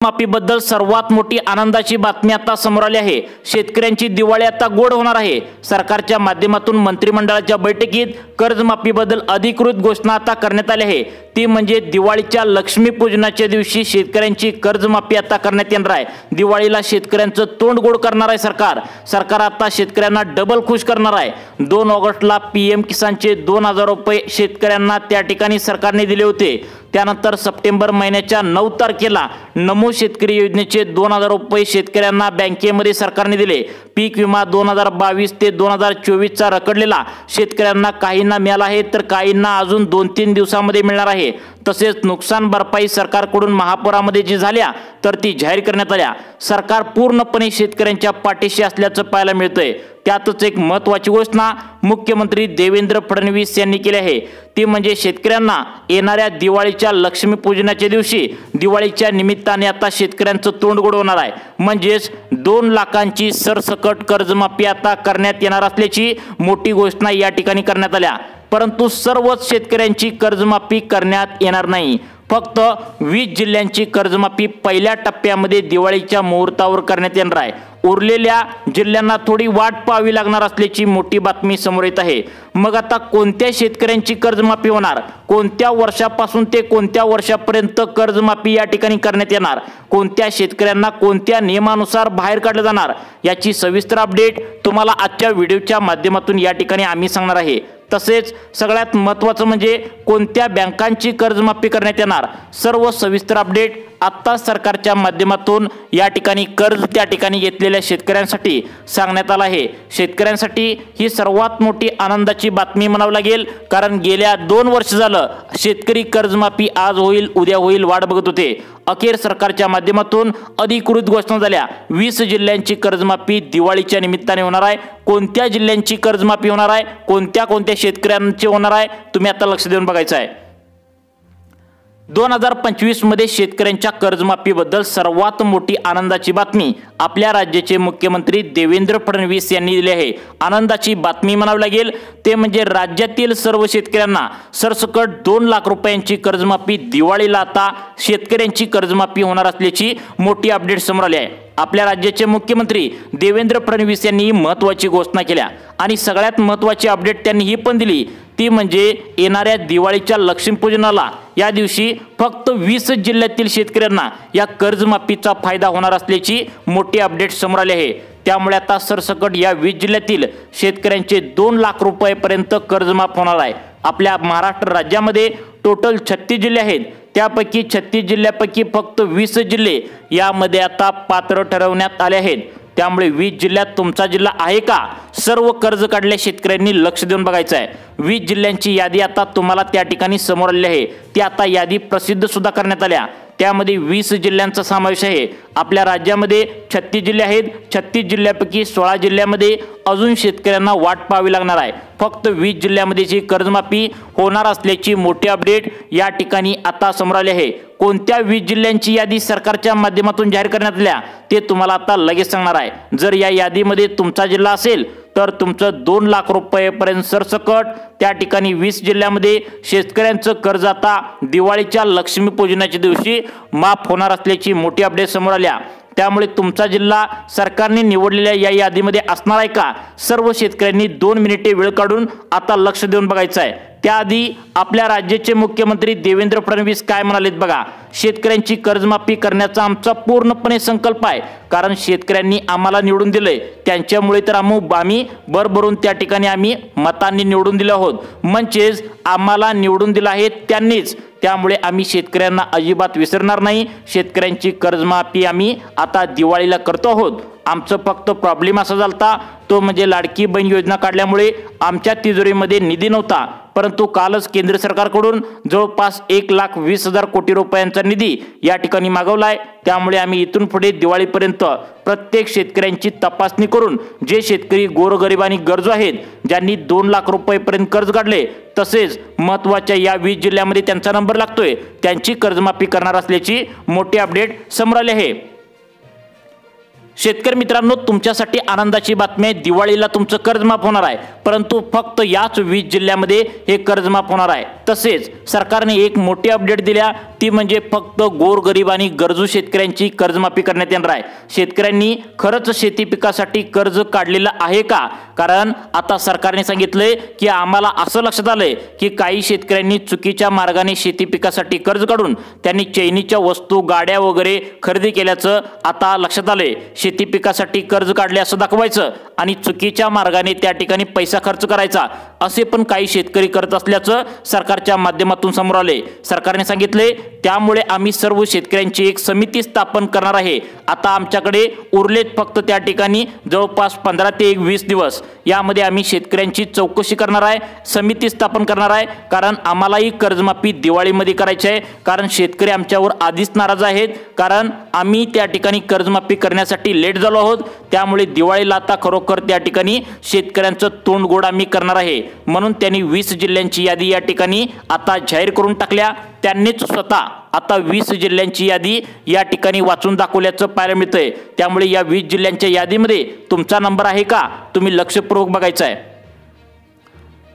माफीबद्दल सर्वात मोठी आनंदाची बातमी आता समोर आली आहे। शेतकऱ्यांची दिवाळी आता गोड होणार आहे। सरकारच्या माध्यमातून मंत्रिमंडळाच्या बैठकीत कर्जमाफीबद्दल अधिकृत घोषणा आता करण्यात आली आहे। ती म्हणजे दिवाळीच्या लक्ष्मीपूजनाच्या दिवशी शेतकऱ्यांची कर्जमाफी आता करण्यात येणार आहे। दिवाळीला शेतकऱ्यांचं तोंड गोड करणार आहे सरकार आता शेतकऱ्यांना डबल खुश करणार आहे। 2 ऑगस्टला पीएम किसानचे 2000 रुपये शेतकऱ्यांना त्या ठिकाणी सरकारने दिले होते। त्यानंतर सप्टेंबर महिन्याच्या 9 तारखेला नमो शेतकरी योजनेचे 2000 रुपये शेतकऱ्यांना बँकेमध्ये सरकारने दिले। पीक विमा 2022 ते 2024 चा रखडलेला शेतकऱ्यांना काहींना मिळाला आहे, तर काहींना अजून 2-3 दिवसांमध्ये मिळणार आहे। तसेच नुकसान भरपाई सरकारकडून महापुरामध्ये जी झाल्या तर ती जाहीर करण्यात आल्या। सरकार पूर्णपणे शेतकऱ्यांच्या पाठीशी असल्याचं पाहायला मिळतंय। त्यातच एक महत्त्वाची घोषणा मुख्यमंत्री देवेंद्र फडणवीस यांनी केली आहे। ती म्हणजे शेतकऱ्यांना येणाऱ्या दिवाळीच्या लक्ष्मीपूजनाच्या दिवशी दिवाळीच्या निमित्ताने आता शेतकऱ्यांचं तोंड गोड होणार आहे। म्हणजेच 2 लाखांची सरसकट कर्जमाफी आता करण्यात येणार असल्याची मोठी घोषणा या ठिकाणी करण्यात आल्या। परंतु सर्वच शेतकऱ्यांची कर्जमाफी करण्यात येणार नाही। फक्त 20 जिल्ह्यांची कर्जमाफी पहिल्या टप्प्यामध्ये दिवाळीच्या मुहूर्तावर करण्यात येणार आहे। उरलेल्या जिल्ह्यांना थोडी वाट पाहावी लागणार असल्याची मोठी बातमी समोर येत आहे। मग आता कोणत्या शेतकऱ्यांची कर्जमाफी होणार, कोणत्या वर्षापासून ते कोणत्या वर्षापर्यंत कर्जमाफी या ठिकाणी करण्यात येणार, कोणत्या शेतकऱ्यांना कोणत्या नियमानुसार बाहेर काढलं जाणार, याची सविस्तर अपडेट तुम्हाला आजच्या व्हिडिओच्या माध्यमातून या ठिकाणी आम्ही सांगणार आहे। तसेच सगळ्यात महत्त्वाचं म्हणजे कोणत्या बँकांची कर्जमाफी करण्यात येणार, सर्व सविस्तर अपडेट आता सरकारच्या माध्यमातून या ठिकाणी कर्ज त्या ठिकाणी घेतलेल्या शेतकऱ्यांसाठी सांगण्यात आलं आहे। शेतकऱ्यांसाठी ही सर्वात मोठी आनंदाची बातमी म्हणावी लागेल, कारण गेल्या 2 वर्ष झालं शेतकरी कर्जमाफी आज होईल उद्या होईल वाट बघत होते। अखेर सरकारच्या माध्यमातून अधिकृत घोषणा झाल्या। 20 जिल्ह्यांची कर्जमाफी दिवाळीच्या निमित्ताने होणार आहे। कोणत्या जिल्ह्यांची कर्जमाफी होणार आहे, कोणत्या शेतकऱ्यांची होणार आहे, तुम्ही आता लक्ष देऊन बघायचं आहे। 2025 मध्ये शेतकऱ्यांच्या कर्जमाफीबद्दल सर्वात मोठी आनंदाची बातमी आपल्या राज्याचे मुख्यमंत्री देवेंद्र फडणवीस यांनी दिली आहे। आनंदाची बातमी म्हणावी लागेल ते म्हणजे राज्यातील सर्व शेतकऱ्यांना सरसकट 2 लाख रुपयांची कर्जमाफी दिवाळीला आता शेतकऱ्यांची कर्जमाफी होणार असल्याची मोठी अपडेट समोर आली आहे। आपल्या राज्याचे मुख्यमंत्री देवेंद्र फडणवीस यांनी महत्त्वाची घोषणा केल्या आणि सगळ्यात महत्त्वाची अपडेट त्यांनी ही पण दिली, ती म्हणजे येणाऱ्या दिवाळीच्या लक्ष्मीपूजनाला या दिवशी फक्त 20 जिल्ह्यातील शेतकऱ्यांना या कर्जमाफीचा फायदा होणार असल्याची मोठी अपडेट समोर आली आहे। त्यामुळे आता सरसकट या 20 जिल्ह्यातील शेतकऱ्यांचे 2 लाख रुपयांपर्यंत कर्जमाफ होणार आहे। आपल्या महाराष्ट्र राज्यामध्ये टोटल 36 जिल्हे आहेत। त्यापैकी 36 जिल्ह्यापैकी फक्त 20 जिल्हे यामध्ये आता पात्र ठरवण्यात आले आहेत। त्यामुळे 20 जिल्ह्यात तुमचा जिल्हा आहे का, सर्व कर्ज काढलेल्या शेतकऱ्यांनी लक्ष देऊन बघायचं आहे। 20 जिल्ह्यांची यादी आता तुम्हाला त्या ठिकाणी समोर आली आहे। ती आता यादी प्रसिद्ध सुद्धा करण्यात आल्या। त्यामध्ये 20 जिल्ह्यांचा समावेश आहे। आपल्या राज्यामध्ये 36 जिल्हे आहेत। 36 जिल्ह्यापैकी 16 जिल्ह्यामध्ये अजून शेतकऱ्यांना वाट पाहावी लागणार आहे। फक्त 20 जिल्ह्यामध्येची कर्जमाफी होणार असल्याची मोठी अपडेट या ठिकाणी आता समोर आली आहे। कोणत्या 20 जिल्ह्यांची यादी सरकारच्या माध्यमातून जाहीर करण्यात आल्या ते तुम्हाला आता लगेच सांगणार आहे। जर या यादीमध्ये तुमचा जिल्हा असेल तर तुमचं 2 लाख रुपयांपर्यंत सरसकट त्या ठिकाणी 20 जिल्ह्यामध्ये शेतकऱ्यांचं कर्ज आता दिवाळीच्या लक्ष्मीपूजनाच्या दिवशी माफ होणार असल्याची मोठी अपडेट समोर आल्या। त्यामुळे तुमचा जिल्हा सरकारने निवडलेल्या या यादीमध्ये असणार आहे का, सर्व शेतकऱ्यांनी 2 मिनिटे वेळ काढून आता लक्ष देऊन बघायचं आहे। त्याआधी आपल्या राज्याचे मुख्यमंत्री देवेंद्र फडणवीस काय म्हणालेत बघा, शेतकऱ्यांची कर्जमाफी करण्याचा आमचा पूर्णपणे संकल्प आहे, कारण शेतकऱ्यांनी आम्हाला निवडून दिले, त्यांच्यामुळे तर आम्ही भरभरून त्या ठिकाणी आम्ही मतांनी निवडून दिले आहोत। म्हणजेच आम्हाला निवडून दिलं आहे त्यांनीच, त्यामुळे आम्ही शेतकऱ्यांना अजिबात विसरणार नाही। शेतकऱ्यांची कर्जमाफी आम्ही आता दिवाळीला करतो आहोत। आमचं फक्त प्रॉब्लेम असा झालता तो म्हणजे लाडकी बहीण योजना काढल्यामुळे आमच्या तिजोरीमध्ये निधी नव्हता, परंतु कालच केंद्र सरकारकडून जवळपास 1,20,000 कोटी रुपयांचा निधी या ठिकाणी मागवलाय। त्यामुळे आम्ही इथून पुढे दिवाळीपर्यंत प्रत्येक शेतकऱ्यांची तपासणी करून जे शेतकरी गोरगरीब आणि गरजू आहेत, ज्यांनी 2 लाख रुपयांपर्यंत कर्ज काढले, तसेच महत्त्वाच्या या 20 जिल्ह्यामध्ये त्यांचा नंबर लागतोय, त्यांची कर्जमाफी करणार असल्याची मोठी अपडेट समोर आली आहे। शेतकरी मित्रांनो, तुमच्यासाठी आनंदाची बातमी आहे। दिवाळीला तुमचं कर्ज माफ होणार आहे, परंतु फक्त याच 20 जिल्ह्यामध्ये हे कर्ज माफ होणार आहे। तसेच सरकारने एक मोठी अपडेट दिल्या, ती म्हणजे फक्त गोरगरीब आणि गरजू शेतकऱ्यांची कर्जमाफी करण्यात येणार आहे। शेतकऱ्यांनी खरंच शेती पिकासाठी कर्ज काढलेलं आहे का? कारण आता सरकारने सांगितलंय की आम्हाला असं लक्षात आलंय की काही शेतकऱ्यांनी चुकीच्या मार्गाने शेती पिकासाठी कर्ज काढून त्यांनी चैनीच्या वस्तू, गाड्या वगैरे खरेदी केल्याचं आता लक्षात आलंय। शेती पिकासाठी कर्ज काढले असं दाखवायचं आणि चुकीच्या मार्गाने त्या ठिकाणी पैसा खर्च करायचा, असे पण काही शेतकरी करत असल्याचं सरकारच्या माध्यमातून समोर आले। सरकारने सांगितले त्यामुळे आम्ही सर्व शेतकऱ्यांची एक समिती स्थापन करणार आहे। आता आमच्याकडे उरलेत फक्त त्या ठिकाणी जवळपास 15 ते 20 दिवस, यामध्ये आम्ही शेतकऱ्यांची चौकशी करणार आहे, समिती स्थापन करणार आहे। कारण आम्हालाही कर्जमाफी दिवाळीमध्ये करायची आहे, कारण शेतकरी आमच्यावर आधीच नाराज आहेत, कारण आम्ही त्या ठिकाणी कर्जमाफी करण्यासाठी लेट झालो आहोत। त्यामुळे दिवाळीला आता खरोखर त्या ठिकाणी शेतकऱ्यांचं तोंड गोड आम्ही करणार आहे। म्हणून त्यांनी 20 जिल्ह्यांची यादी या ठिकाणी आता जाहीर करून टाकल्या। त्यांनीच स्वतः आता 20 जिल्ह्यांची यादी या ठिकाणी वाचून दाखवल्याचं पाहायला मिळतंय। त्यामुळे या 20 जिल्ह्यांच्या यादीमध्ये तुमचा नंबर आहे का, तुम्ही लक्षपूर्वक बघायचं आहे।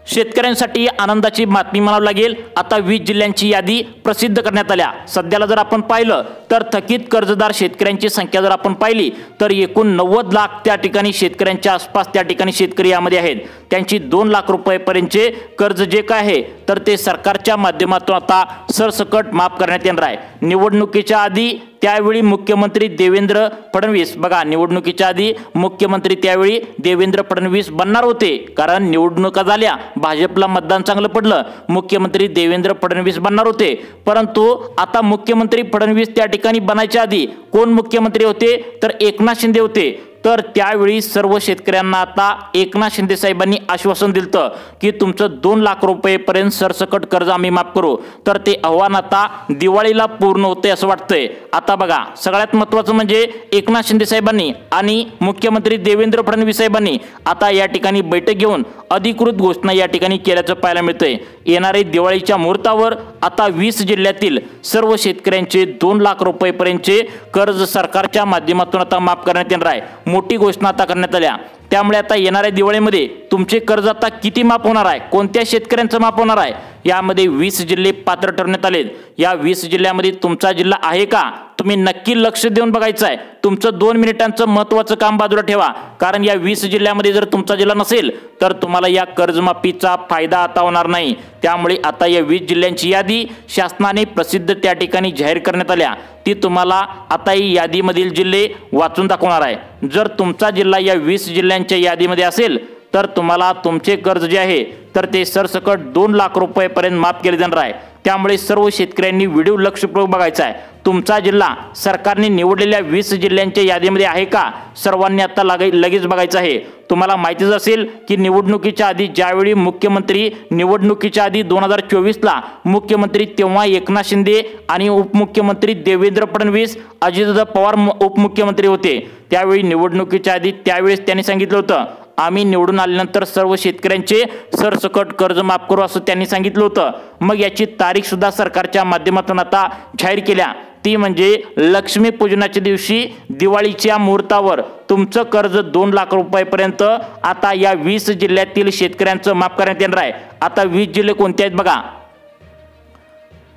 शेतकऱ्यांसाठी आनंदाची बातमी म्हणावी लागेल, आता 20 जिल्ह्यांची यादी प्रसिद्ध करण्यात आल्या। सध्याला जर आपण पाहिलं तर थकीत कर्जदार शेतकऱ्यांची संख्या जर आपण पाहिली तर एकूण 90 लाख त्या ठिकाणी शेतकऱ्यांच्या आसपास त्या ठिकाणी शेतकरी यामध्ये आहेत। त्यांची 2 लाख रुपयांपर्यंतचे कर्ज जे काय आहे तर ते सरकारच्या माध्यमातून आता सरसकट माफ करण्यात येणार आहे। निवडणुकीच्या आधी त्यावेळी मुख्यमंत्री देवेंद्र फडणवीस, बघा निवडणुकीच्या आधी मुख्यमंत्री त्यावेळी देवेंद्र फडणवीस बनणार होते, कारण निवडणुका झाल्या, भाजपला मतदान चांगलं पडलं, मुख्यमंत्री देवेंद्र फडणवीस बनणार होते। परंतु आता मुख्यमंत्री फडणवीस त्या ठिकाणी बनायच्या आधी कोण मुख्यमंत्री होते तर एकनाथ शिंदे होते। तर त्यावेळी सर्व शेतकऱ्यांना आता एकनाथ शिंदे साहेबांनी आश्वासन दिलं की तुमचं 2 लाख रुपयेपर्यंत सरसकट कर्ज आम्ही माफ करू। तर ते आव्हान आता दिवाळीला पूर्ण होते असं वाटतंय। आता बघा सगळ्यात महत्त्वाचं म्हणजे एकनाथ शिंदे साहेबांनी आणि मुख्यमंत्री देवेंद्र फडणवीस साहेबांनी आता या ठिकाणी बैठक घेऊन अधिकृत घोषणा या ठिकाणी केल्याचं पाहायला मिळतंय। येणारे दिवाळीच्या मुहूर्तावर आता 20 जिल्ह्यातील सर्व शेतकऱ्यांचे 2 लाख रुपयेपर्यंतचे कर्ज सरकारच्या माध्यमातून आता माफ करण्यात येणार आहे। मोठी घोषणा आता करण्यात आल्या। त्यामुळे आता येणाऱ्या दिवाळीमध्ये तुमचे कर्ज आता किती माफ होणार आहे, कोणत्या शेतकऱ्यांचं माफ होणार आहे, यामध्ये 20 जिल्हे पात्र ठरवण्यात आलेत। या 20 जिल्ह्यामध्ये तुमचा जिल्हा आहे का, तुम्ही नक्की लक्ष देऊन बघायचं आहे। तुमचं 2 मिनिटांचं महत्त्वाचं काम बाजूला ठेवा, कारण या 20 जिल्ह्यामध्ये जर तुमचा जिल्हा नसेल तर तुम्हाला या कर्जमाफीचा फायदा आता होणार नाही। त्यामुळे आता या 20 जिल्ह्यांची यादी शासनाने प्रसिद्ध त्या ठिकाणी जाहीर करण्यात आल्या, ती तुम्हाला आता ही यादीमधील जिल्हे वाचून दाखवणार आहे। जर तुमचा जिल्हा या 20 जिल्ह्यांच्या यादीमध्ये असेल तर तुम्हाला तुमचे कर्ज जे आहे तर ते सरसकट 2 लाख रुपयेपर्यंत माफ केले जाणार आहे। त्यामुळे सर्व शेतकऱ्यांनी व्हिडिओ लक्षपूर्वक बघायचा आहे। तुमचा जिल्हा सरकारने निवडलेल्या 20 जिल्ह्यांच्या यादीमध्ये आहे का, सर्वांनी आता लगेच बघायचं आहे। तुम्हाला माहितीच असेल की निवडणुकीच्या आधी ज्यावेळी मुख्यमंत्री निवडणुकीच्या आधी 2024ला मुख्यमंत्री तेव्हा एकनाथ शिंदे आणि उपमुख्यमंत्री देवेंद्र फडणवीस, अजितदादा पवार उपमुख्यमंत्री होते। त्यावेळी निवडणुकीच्या आधी त्यावेळेस त्यांनी सांगितलं होतं आम्ही निवडून आल्यानंतर सर्व शेतकऱ्यांचे सरसकट कर्ज माफ करू असं त्यांनी सांगितलं होतं। मग याची तारीख सुद्धा सरकारच्या माध्यमातून आता जाहीर केल्या, ती म्हणजे लक्ष्मीपूजनाच्या दिवशी दिवाळीच्या मुहूर्तावर तुमचं कर्ज 2 लाख रुपयेपर्यंत आता या 20 जिल्ह्यातील शेतकऱ्यांचं माफ करण्यात येणार आहे। आता 20 जिल्हे कोणते आहेत बघा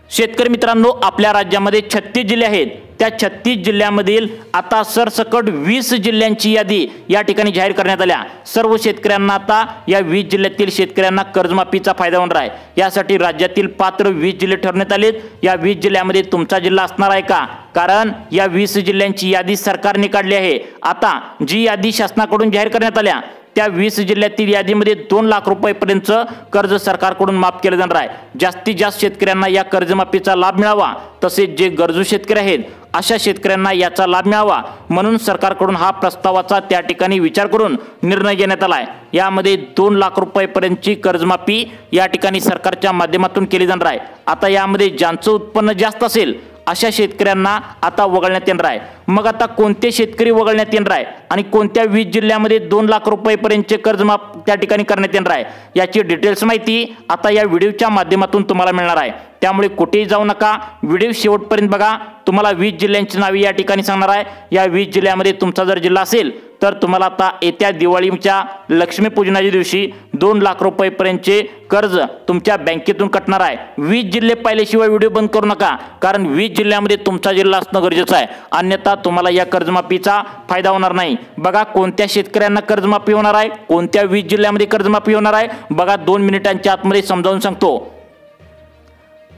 शेतकरी मित्रांनो, आपल्या राज्यामध्ये 36 जिल्हे आहेत। त्या 36 जिल्ह्यामधील आता सरसकट 20 जिल्ह्यांची यादी या ठिकाणी जाहीर करण्यात आल्या। सर्व शेतकऱ्यांना आता या 20 जिल्ह्यातील शेतकऱ्यांना कर्जमाफीचा फायदा होणार आहे। यासाठी राज्यातील पात्र 20 जिल्हे ठरवण्यात आलेत। या 20 जिल्ह्यामध्ये तुमचा जिल्हा असणार आहे का, कारण या 20 जिल्ह्यांची यादी सरकारने काढली आहे। आता जी यादी शासनाकडून जाहीर करण्यात आल्या त्या 20 जिल्ह्यातील यादीमध्ये 2 लाख रुपयेपर्यंत कर्ज सरकारकडून माफ केलं जाणार आहे। जास्तीत जास्त शेतकऱ्यांना या कर्जमाफीचा लाभ मिळावा, तसेच जे गरजू शेतकरी आहेत अशा शेतकऱ्यांना याचा लाभ मिळावा म्हणून सरकारकडून हा प्रस्तावाचा त्या ठिकाणी विचार करून निर्णय घेण्यात आला आहे। यामध्ये 2 लाख रुपयेपर्यंतची कर्जमाफी या ठिकाणी सरकारच्या माध्यमातून केली जाणार आहे। आता यामध्ये ज्यांचं उत्पन्न जास्त असेल अशा शेतकऱ्यांना आता वगळण्यात येणार आहे। मग आता कोणते शेतकरी वगळण्यात येणार आहे आणि कोणत्या 20 जिल्ह्यामध्ये 2 लाख रुपयेपर्यंतचे कर्जमाफ त्या ठिकाणी करण्यात येणार आहे, याची डिटेल्स माहिती आता या व्हिडिओच्या माध्यमातून तुम्हाला मिळणार आहे। त्यामुळे कुठेही जाऊ नका, व्हिडिओ शेवटपर्यंत बघा। तुम्हाला 20 जिल्ह्यांची नावे या ठिकाणी सांगणार आहे। या 20 जिल्ह्यामध्ये तुमचा जर जिल्हा असेल तर तुम्हाला आता येत्या दिवाळीच्या लक्ष्मीपूजनाच्या दिवशी 2 लाख रुपयेपर्यंतचे कर्ज तुमच्या बँकेतून कटणार आहे। 20 जिल्हे पाहिल्याशिवाय व्हिडिओ बंद करू नका, कारण 20 जिल्ह्यामध्ये तुमचा जिल्हा असणं गरजेचं आहे, अन्यथा तुम्हाला या कर्जमाफीचा फायदा होणार नाही। बघा कोणत्या शेतकऱ्यांना कर्जमाफी होणार आहे, कोणत्या 20 जिल्ह्यामध्ये कर्जमाफी होणार आहे, बघा 2 मिनिटांच्या आतमध्ये समजावून सांगतो।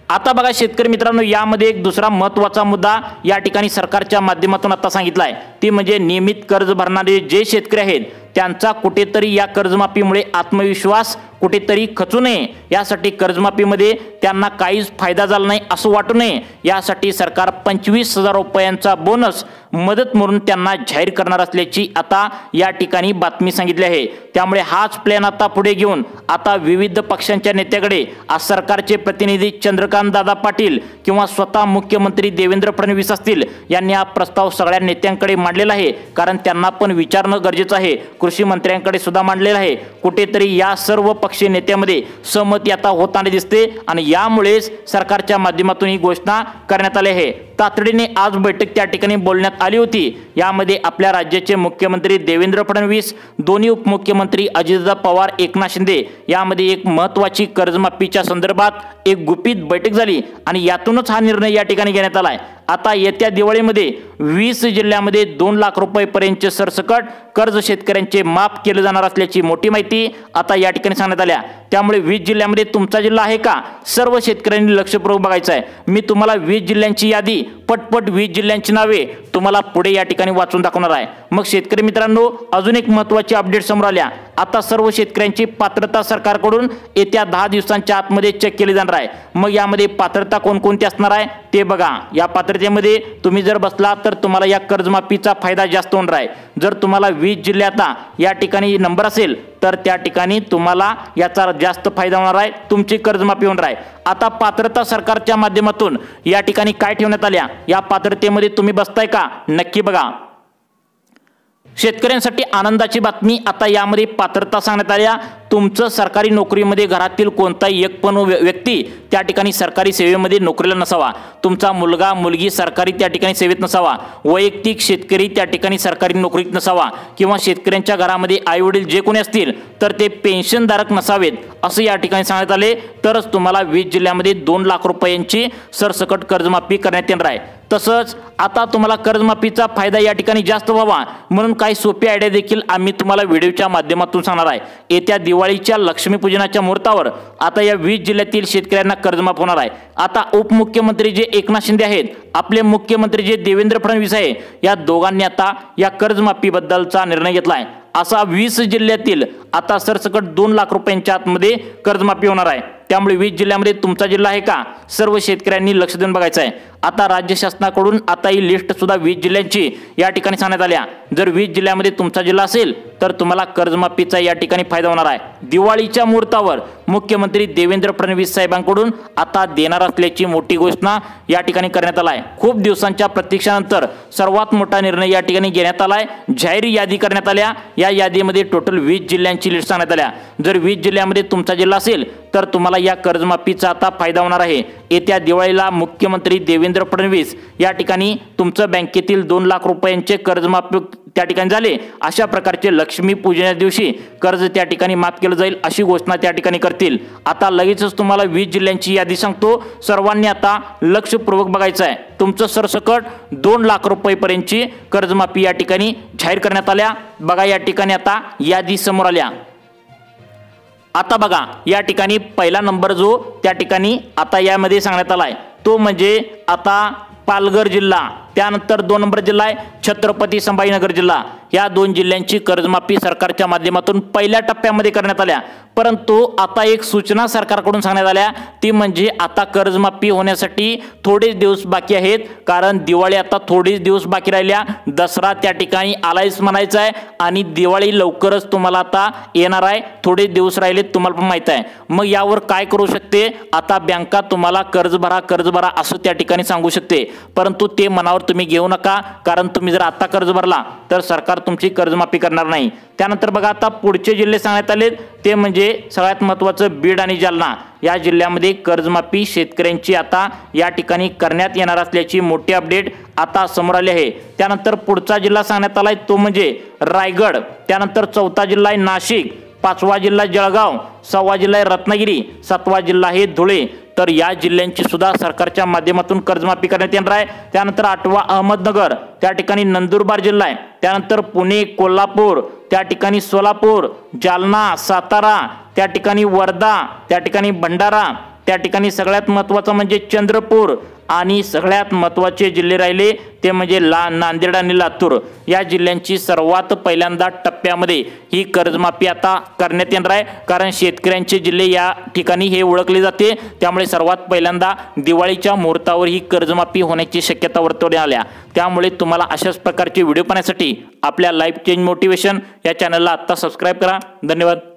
आता बघा शेतकरी मित्रांनो, यामध्ये एक दुसरा महत्त्वाचा मुद्दा या ठिकाणी सरकारच्या माध्यमातून आता सांगितला आहे, ती म्हणजे नियमित कर्ज भरणारे जे शेतकरी आहेत त्यांचा कुठेतरी या कर्जमाफीमुळे आत्मविश्वास कुठेतरी खचू नये, यासाठी कर्जमाफीमध्ये त्यांना काहीच फायदा झाला नाही असं वाटू नये, यासाठी सरकार 25,000 रुपयांचा बोनस मदत म्हणून त्यांना जाहीर करणार असल्याची आता या ठिकाणी बातमी सांगितली आहे। त्यामुळे हाच प्लॅन आता पुढे घेऊन आता विविध पक्षांच्या नेत्याकडे आज सरकारचे प्रतिनिधी चंद्रकांत दादा पाटील किंवा स्वतः मुख्यमंत्री देवेंद्र फडणवीस असतील यांनी हा प्रस्ताव सगळ्या नेत्यांकडे मांडलेला आहे, कारण त्यांना पण विचारणं गरजेचं आहे। कृषी मंत्र्यांकडे सुद्धा मांडलेलं आहे। कुठेतरी या सर्व पक्षीय नेत्यामध्ये सहमती आता होताना दिसते आणि यामुळेच सरकारच्या माध्यमातून ही घोषणा करण्यात आली आहे। तातडीने आज बैठक त्या ठिकाणी बोलण्यात आली होती। यामध्ये आपल्या राज्याचे मुख्यमंत्री देवेंद्र फडणवीस, दोन्ही उपमुख्यमंत्री अजितदादा पवार, एकनाथ शिंदे यामध्ये एक महत्त्वाची कर्जमाफीच्या संदर्भात एक गुपित बैठक झाली आणि यातूनच हा निर्णय या ठिकाणी घेण्यात आलाय। आता येत्या दिवाळीमध्ये 20 जिल्ह्यामध्ये 2 लाख रुपयेपर्यंतचे सरसकट कर्ज शेतकऱ्यांचे माफ केले जाणार असल्याची मोठी माहिती आता या ठिकाणी सांगण्यात आल्या। त्यामुळे 20 जिल्ह्यामध्ये तुमचा जिल्हा आहे का, सर्व शेतकऱ्यांनी लक्षपूर्वक बघायचं आहे। मी तुम्हाला 20 जिल्ह्यांची यादी, पटपट 20 जिल्ह्यांची नावे तुम्हाला पुढे या ठिकाणी वाचून दाखवणार आहे। मग शेतकरी मित्रांनो, अजून एक महत्त्वाची अपडेट समोर आल्या। आता सर्व शेतकऱ्यांची पात्रता सरकारकडून येत्या 10 दिवसांच्या आतमध्ये चेक केली जाणार आहे। मग यामध्ये पात्रता कोणकोणती असणार आहे ते बघा। या पात्रतेमध्ये तुम्ही जर बसला तर तुम्हाला या कर्जमाफीचा फायदा जास्त होणार आहे। जर तुम्हाला 20 जिल्ह्यात या ठिकाणी नंबर असेल तर त्या ठिकाणी तुम्हाला याचा जास्त फायदा होणार आहे, तुमची कर्जमाफी होणार आहे। आता पात्रता सरकारच्या माध्यमातून या ठिकाणी काय ठेवण्यात आल्या, या पात्रतेमध्ये तुम्ही बसताय का, नक्की बघा। शेतकऱ्यांसाठी आनंदाची बातमी, आता यामध्ये पात्रता सांगण्यात आल्या। तुमचं सरकारी नोकरीमध्ये घरातील कोणताही एक पण व्यक्ती त्या ठिकाणी सरकारी सेवेमध्ये नोकरीला नसावा, तुमचा मुलगा मुलगी सरकारी त्या ठिकाणी सेवेत नसावा, वैयक्तिक शेतकरी त्या ठिकाणी सरकारी नोकरीत नसावा, किंवा शेतकऱ्यांच्या घरामध्ये आई वडील जे कोणी असतील तर ते पेन्शनधारक नसावेत असं या ठिकाणी सांगण्यात आले, तरच तुम्हाला 20 जिल्ह्यामध्ये 2 लाख रुपयांची सरसकट कर्जमाफी करण्यात येणार आहे। तसंच आता तुम्हाला कर्जमाफीचा फायदा या ठिकाणी जास्त व्हावा म्हणून काही सोपी आयडिया देखील आम्ही तुम्हाला व्हिडिओच्या माध्यमातून सांगणार आहे। येत्या दिवाळीच्या लक्ष्मीपूजनाच्या मुहूर्तावर आता या 20 जिल्ह्यातील शेतकऱ्यांना कर्जमाफ होणार आहे। आता उपमुख्यमंत्री जे एकनाथ शिंदे आहेत, आपले मुख्यमंत्री जे देवेंद्र फडणवीस आहे, या दोघांनी आता या कर्जमाफीबद्दलचा निर्णय घेतला आहे। असा 20 जिल्ह्यातील आता सरसकट 2 लाख रुपयांच्या आतमध्ये कर्जमाफी होणार आहे। त्यामुळे 20 जिल्ह्यामध्ये तुमचा जिल्हा आहे का, सर्व शेतकऱ्यांनी लक्ष देऊन बघायचं आहे। आता राज्य शासनाकडून आता ही लिस्ट सुद्धा 20 जिल्ह्यांची या ठिकाणी सांगण्यात आल्या। जर 20 जिल्ह्यामध्ये तुमचा जिल्हा असेल तर तुम्हाला कर्जमाफीचा या ठिकाणी फायदा होणार आहे। दिवाळीच्या मुहूर्तावर मुख्यमंत्री देवेंद्र फडणवीस साहेबांकडून आता देणार असल्याची मोठी घोषणा या ठिकाणी करण्यात आला आहे। खूप दिवसांच्या प्रतीक्षेनंतर सर्वात मोठा निर्णय या ठिकाणी घेण्यात आलाय। जाहीर यादी करण्यात आल्या। या यादीमध्ये टोटल 20 जिल्ह्यांची लिस्ट सांगण्यात आल्या। जर 20 जिल्ह्यामध्ये तुमचा जिल्हा असेल तर तुम्हाला या कर्जमाफीचा आता फायदा होणार आहे। येत्या दिवाळीला मुख्यमंत्री देवेंद्र फडणवीस या ठिकाणी तुमचं बँकेतील 2 लाख रुपयांचे कर्जमाफी त्या ठिकाणी झाले, अशा प्रकारचे लक्ष्मी पूजनाच्या दिवशी कर्ज त्या ठिकाणी माफ केलं जाईल अशी घोषणा त्या ठिकाणी करतील। आता लगेचच तुम्हाला 20 जिल्ह्यांची यादी सांगतो, सर्वांनी आता लक्षपूर्वक बघायचं आहे। तुमचं सरसकट 2 लाख रुपयेपर्यंतची कर्जमाफी या ठिकाणी जाहीर करण्यात आल्या। बघा या ठिकाणी आता यादी समोर आल्या। आता बघा या ठिकाणी पहिला नंबर जो त्या ठिकाणी आता यामध्ये सांगण्यात आलाय तो म्हणजे आता पालघर जिल्हा, त्यानंतर 2 नंबर जिल्हा आहे छत्रपती संभाजीनगर जिल्हा। या 2 जिल्ह्यांची कर्जमाफी सरकारच्या माध्यमातून पहिल्या टप्प्यामध्ये करण्यात आल्या। परंतु आता एक सूचना सरकारकडून सांगण्यात आल्या, ती म्हणजे आता कर्जमाफी होण्यासाठी थोडेच दिवस बाकी आहेत, कारण दिवाळी आता थोडेच दिवस बाकी राहिल्या। दसरा त्या ठिकाणी आलायच म्हणायचं आहे आणि दिवाळी लवकरच तुम्हाला आता येणार आहे, थोडे दिवस राहिले तुम्हाला पण माहित आहे। मग यावर काय करू शकते, आता बँका तुम्हाला कर्ज भरा असं त्या ठिकाणी सांगू शकते, परंतु ते मनावर तुम्ही घेऊ नका, कारण तुम्ही जर आता कर्ज भरला तर सरकार तुमची कर्जमाफी करणार नाही। त्यानंतर बघा आता पुढचे जिल्हे सांगण्यात आले ते म्हणजे सगळ्यात महत्त्वाचं बीड आणि जालना या जिल्ह्यामध्ये कर्जमाफी शेतकऱ्यांची आता या ठिकाणी करण्यात येणार असल्याची मोठी अपडेट आता समोर आली आहे। त्यानंतर पुढचा जिल्हा सांगण्यात आलाय तो म्हणजे रायगड, त्यानंतर चौथा जिल्हा आहे नाशिक, पाचवा जिल्हा जळगाव, सहावा जिल्हा आहे रत्नागिरी, सातवा जिल्हा आहे धुळे। तर या जिल्ह्यांची सुद्धा सरकारच्या माध्यमातून कर्जमाफी करण्यात येणार आहे। त्यानंतर आठवा अहमदनगर, त्या ठिकाणी नंदुरबार जिल्हा आहे, त्यानंतर पुणे, कोल्हापूर, त्या ठिकाणी सोलापूर, जालना, सातारा, त्या ठिकाणी वर्धा, त्या ठिकाणी भंडारा, त्या ठिकाणी सगळ्यात महत्त्वाचं म्हणजे चंद्रपूर आणि सगळ्यात महत्त्वाचे जिल्हे राहिले ते म्हणजे नांदेड आणि लातूर। या जिल्ह्यांची सर्वात पहिल्यांदा टप्प्यामध्ये ही कर्जमाफी आता करण्यात येणार आहे, कारण शेतकऱ्यांचे जिल्हे या ठिकाणी हे ओळखले जाते, त्यामुळे सर्वात पहिल्यांदा दिवाळीच्या मुहूर्तावर ही कर्जमाफी होण्याची शक्यता वर्तवण्यात आल्या। त्यामुळे तुम्हाला अशाच प्रकारचे व्हिडिओ पाहण्यासाठी आपल्या लाईफ चेंज मोटिवेशन या चॅनलला आता सबस्क्राईब करा। धन्यवाद।